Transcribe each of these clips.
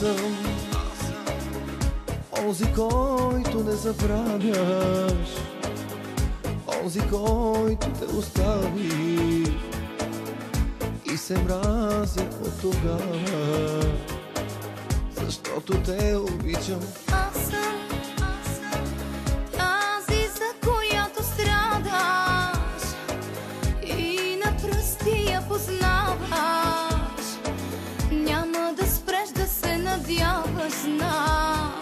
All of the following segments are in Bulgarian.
съм онзи, който не забравяш, онзи, който те остави и се мразя от тогава, защото те обичам. Аз съм тази, за която страдаш и на пръсти я познаваш. Няма да спреш да се надяваш, знам,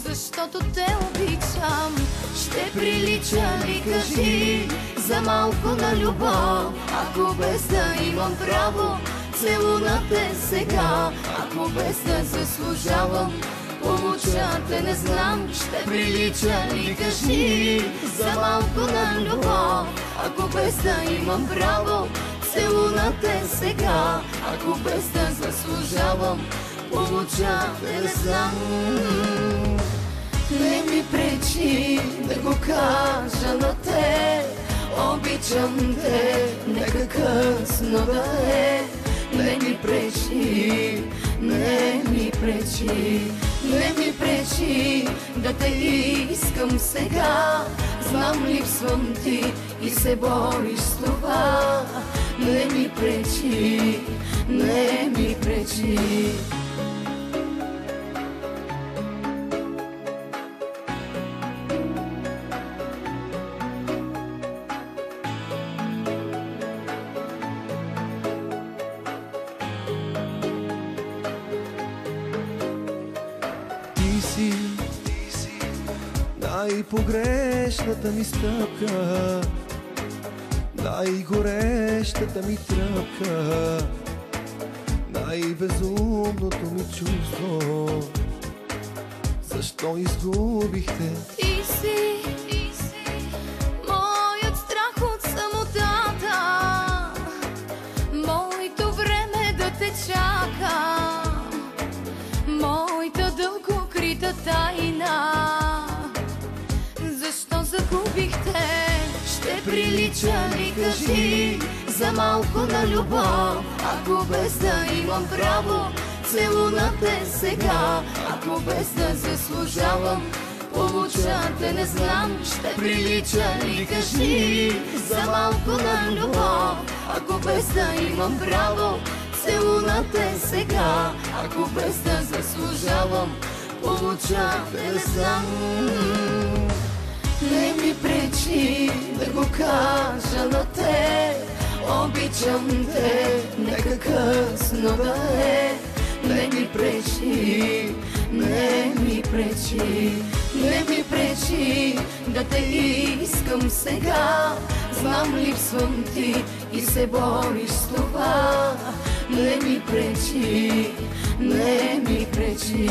защото те обичам. Ще прилича ли, кажи, за малко на любов, ако без да имам право целуна те сега, ако без да заслужавам помоча те, не знам. Ще прилича ли, кажи, за малко на любов, ако без да имам право целуна те сега, ако без да заслужавам помоча те, не знам. Не ми пречи да го кажа на те, обичам те, нека късно да е. Не ми пречи, не ми пречи, не ми пречи да те искам сега. Знам, липсвам ти и се бориш с това. Не ми пречи, не ми пречи. Ти си най-погрешната ми стъпка, най-горещата ми тръпка, най-безумното ми чувство. Защо изгубихте? Ти си моят страх от самотата, моето време да те чакам, моята дълго крита тайна. Защо загубихте? Ще прилича ли, кажи, за малко на любов, ако без да имам право целуна те сега, ако без да заслужавам помоча те, не знам. Ще прилича ли, кажи, за малко на любов, ако без да имам право целуна те сега, ако без да заслужавам помоча те, не знам. Не ми пречи да го кажа на те, обичам те, нека късно да е. Не ми пречи, не ми пречи, не ми пречи да те искам сега. Знам, липсвам ти и се бориш с това. Не ми пречи, не ми пречи.